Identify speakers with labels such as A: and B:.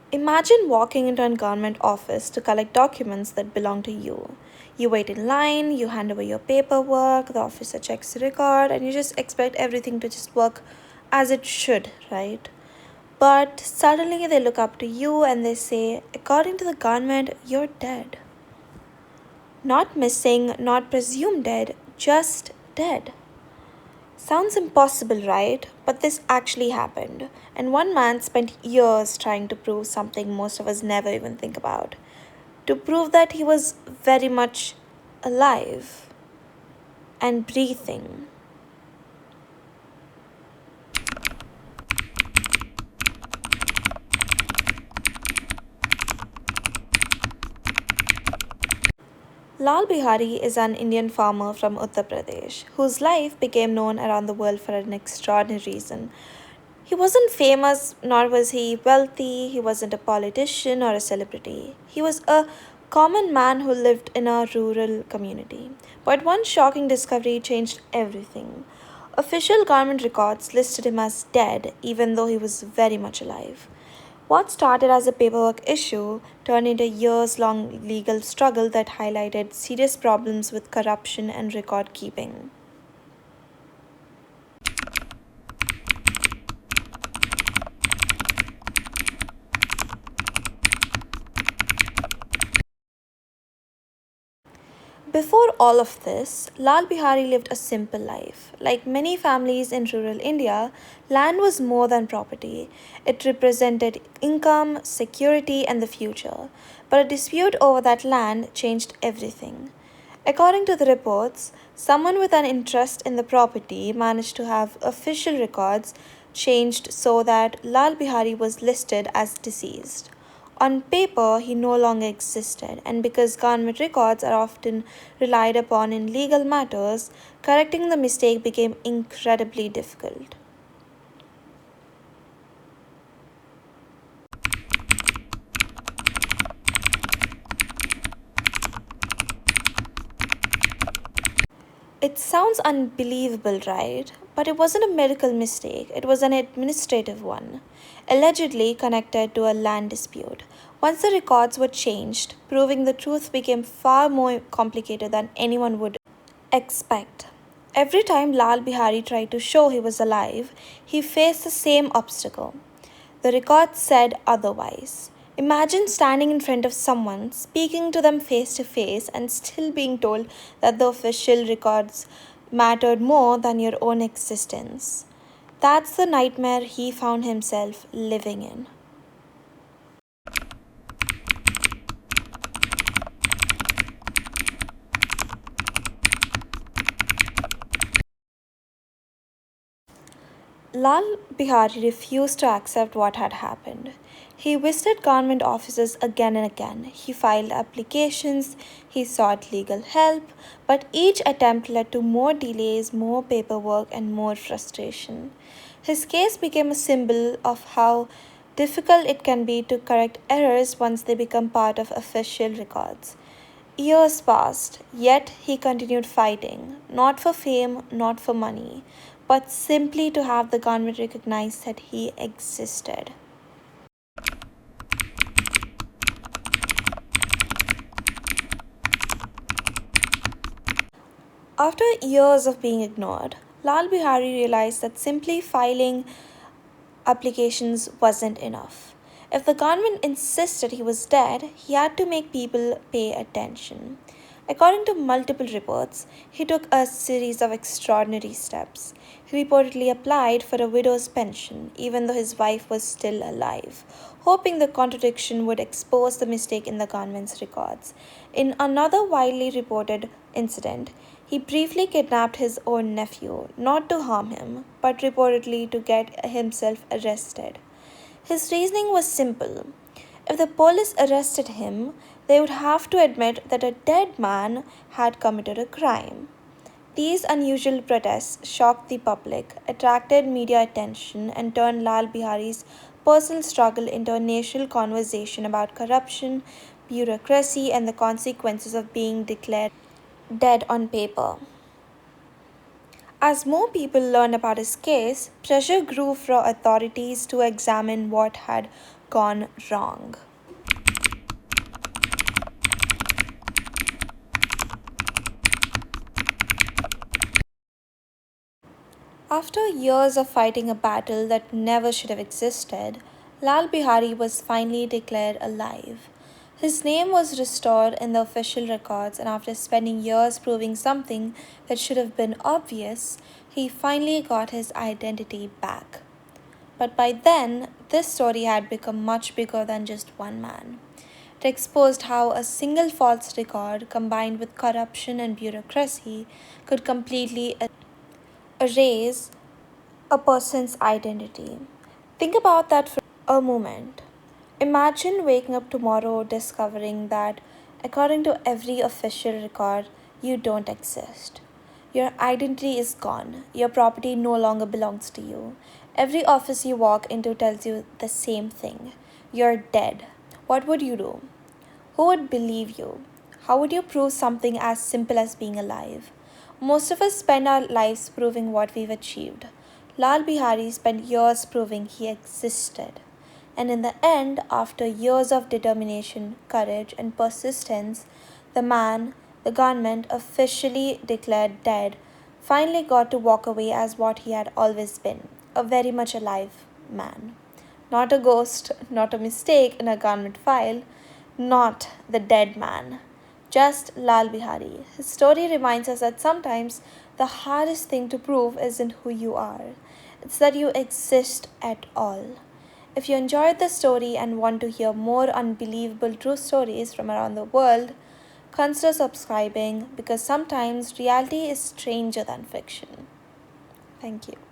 A: Imagine walking into a government office to collect documents that belong to you. You wait in line, you hand over your paperwork, the officer checks the record, and you just expect everything to just work as it should, right? But suddenly they look up to you and they say, according to the government, you're dead. Not missing, not presumed dead, just dead. Sounds impossible, right? But this actually happened. And one man spent years trying to prove something most of us never even think about. To prove that he was very much alive and breathing. Lal Bihari is an Indian farmer from Uttar Pradesh whose life became known around the world for an extraordinary reason. He wasn't famous, nor was he wealthy, he wasn't a politician or a celebrity. He was a common man who lived in a rural community. But one shocking discovery changed everything. Official government records listed him as dead, even though he was very much alive. What started as a paperwork issue turned into a years long legal struggle that highlighted serious problems with corruption and record keeping. Before all of this, Lal Bihari lived a simple life. Like many families in rural India, land was more than property. It represented income, security, and the future. But a dispute over that land changed everything. According to the reports, someone with an interest in the property managed to have official records changed so that Lal Bihari was listed as deceased. On paper, he no longer existed, and because government records are often relied upon in legal matters, correcting the mistake became incredibly difficult. It sounds unbelievable, right? But it wasn't a medical mistake, it was an administrative one, allegedly connected to a land dispute. Once the records were changed, proving the truth became far more complicated than anyone would expect. Every time Lal Bihari tried to show he was alive, he faced the same obstacle. The record said otherwise. Imagine standing in front of someone, speaking to them face to face, and still being told that the official records mattered more than your own existence. That's the nightmare he found himself living in. Lal Bihari refused to accept what had happened. He visited government offices again and again. He filed applications, he sought legal help, but each attempt led to more delays, more paperwork, and more frustration. His case became a symbol of how difficult it can be to correct errors once they become part of official records. Years passed, yet he continued fighting, not for fame, not for money, but simply to have the government recognize that he existed. After years of being ignored, Lal Bihari realized that simply filing applications wasn't enough. If the government insisted he was dead, he had to make people pay attention. According to multiple reports, he took a series of extraordinary steps. He reportedly applied for a widow's pension, even though his wife was still alive, hoping the contradiction would expose the mistake in the government's records. In another widely reported incident, he briefly kidnapped his own nephew, not to harm him, but reportedly to get himself arrested. His reasoning was simple. If the police arrested him, they would have to admit that a dead man had committed a crime. These unusual protests shocked the public, attracted media attention, and turned Lal Bihari's personal struggle into a national conversation about corruption, bureaucracy, and the consequences of being declared dead on paper. As more people learned about his case, pressure grew for authorities to examine what had gone wrong. After years of fighting a battle that never should have existed, Lal Bihari was finally declared alive. His name was restored in the official records, and after spending years proving something that should have been obvious, he finally got his identity back. But by then, this story had become much bigger than just one man. It exposed how a single false record combined with corruption and bureaucracy could completely erase a person's identity. Think about that for a moment. Imagine waking up tomorrow discovering that, according to every official record, you don't exist. Your identity is gone. Your property no longer belongs to you. Every office you walk into tells you the same thing. You're dead. What would you do? Who would believe you? How would you prove something as simple as being alive? Most of us spend our lives proving what we've achieved. Lal Bihari spent years proving he existed. And in the end, after years of determination, courage, and persistence, the man the government officially declared dead finally got to walk away as what he had always been, a very much alive man. Not a ghost, not a mistake in a government file, not the dead man, just Lal Bihari. His story reminds us that sometimes the hardest thing to prove isn't who you are, it's that you exist at all. If you enjoyed the story and want to hear more unbelievable true stories from around the world, consider subscribing because sometimes reality is stranger than fiction. Thank you.